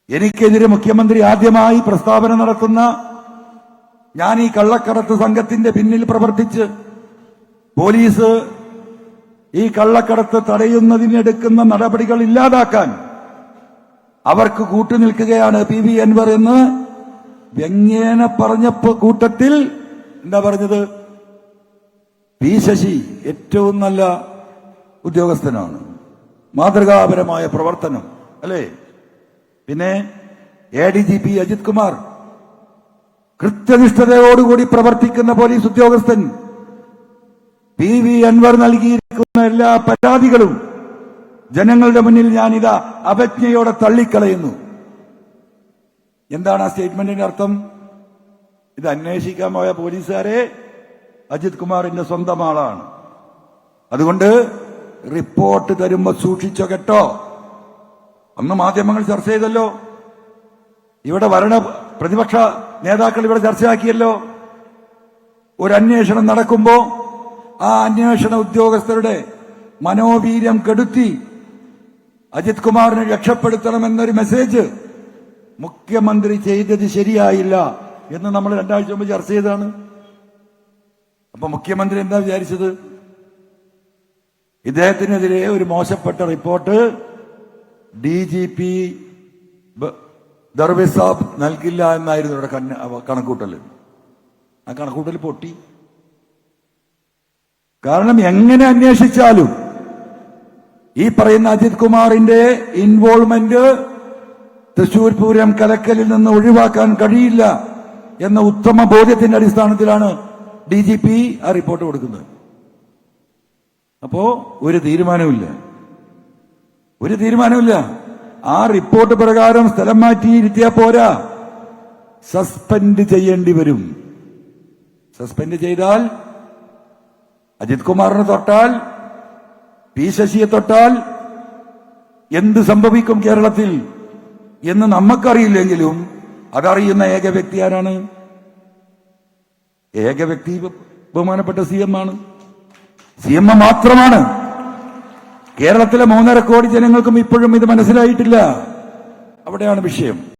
എനിക്കെതിരെ മുഖ്യമന്ത്രി ആദ്യമായി പ്രസ്താവന നടത്തുന്ന, ഞാൻ ഈ കള്ളക്കടത്ത് സംഘത്തിന്റെ പിന്നിൽ പ്രവർത്തിച്ച് പോലീസ് ഈ കള്ളക്കടത്ത് തടയുന്നതിനെടുക്കുന്ന നടപടികൾ ഇല്ലാതാക്കാൻ അവർക്ക് കൂട്ടുനിൽക്കുകയാണ് PV അൻവർ എന്ന് വ്യംഗ്യേന പറഞ്ഞ കൂട്ടത്തിൽ എന്താ പറഞ്ഞത്? പി ശശി ഏറ്റവും നല്ല ഉദ്യോഗസ്ഥനാണ്, മാതൃകാപരമായ പ്രവർത്തനം അല്ലേ? പിന്നെ ADGP അജിത് കുമാർ കൃത്യനിഷ്ഠതയോടുകൂടി പ്രവർത്തിക്കുന്ന പോലീസ് ഉദ്യോഗസ്ഥൻ. PV അൻവർ നൽകിയിരിക്കുന്ന എല്ലാ പരാതികളും ജനങ്ങളുടെ മുന്നിൽ ഞാനിതാ അവജ്ഞയോടെ തള്ളിക്കളയുന്നു. എന്താണ് ആ സ്റ്റേറ്റ്മെന്റിന്റെ അർത്ഥം? ഇത് അന്വേഷിക്കാൻ പോയ പോലീസുകാരെ അജിത് കുമാറിന്റെ സ്വന്തം ആളാണ്. അതുകൊണ്ട് റിപ്പോർട്ട് തരുമ്പോ സൂക്ഷിച്ചോ കേട്ടോ. അന്ന് മാധ്യമങ്ങൾ ചർച്ച ചെയ്തല്ലോ, ഇവിടെ പ്രതിപക്ഷ നേതാക്കൾ ഇവിടെ ചർച്ചയാക്കിയല്ലോ. ഒരു അന്വേഷണം നടക്കുമ്പോ ആ അന്വേഷണ ഉദ്യോഗസ്ഥരുടെ മനോവീര്യം കെടുത്തി അജിത് കുമാറിനെ രക്ഷപ്പെടുത്തണമെന്നൊരു മെസ്സേജ് മുഖ്യമന്ത്രി ചെയ്തത് ശരിയായില്ല എന്ന് നമ്മൾ 2 ആഴ്ച മുമ്പ് ചർച്ച ചെയ്തതാണ്. അപ്പൊ മുഖ്യമന്ത്രി എന്താ വിചാരിച്ചത്? ഇദ്ദേഹത്തിനെതിരെ ഒരു മോശപ്പെട്ട റിപ്പോർട്ട് DGP ദർവേസ് സാബ് നൽകില്ല എന്നായിരുന്നു ഇവിടെ കണക്കൂട്ടൽ. ആ കണക്കൂട്ടൽ പൊട്ടി. കാരണം എങ്ങനെ അന്വേഷിച്ചാലും ഈ പറയുന്ന അജിത് കുമാറിന്റെ ഇൻവോൾവ്മെന്റ് തൃശൂർ പൂരം കലക്കലിൽ നിന്ന് ഒഴിവാക്കാൻ കഴിയില്ല എന്ന ഉത്തമ ബോധ്യത്തിന്റെ അടിസ്ഥാനത്തിലാണ് DGP ആ റിപ്പോർട്ട് കൊടുക്കുന്നത്. അപ്പോ ഒരു തീരുമാനമില്ല. ആ റിപ്പോർട്ട് പ്രകാരം സ്ഥലം മാറ്റിയിരുത്തിയാ പോരാ, സസ്പെൻഡ് ചെയ്യേണ്ടി വരും. സസ്പെൻഡ് ചെയ്താൽ അജിത് കുമാറിനെ തൊട്ടാൽ, പി ശശിയെ തൊട്ടാൽ എന്ത് സംഭവിക്കും കേരളത്തിൽ എന്ന് നമുക്കറിയില്ലെങ്കിലും അതറിയുന്ന ഏക വ്യക്തി ആരാണ്? ഏക വ്യക്തി ബഹുമാനപ്പെട്ട CM ആണ്. CM മാത്രമാണ്. കേരളത്തിലെ 3.5 കോടി ജനങ്ങൾക്കും ഇപ്പോഴും ഇത് മനസ്സിലായിട്ടില്ല. അവിടെയാണ് വിഷയം.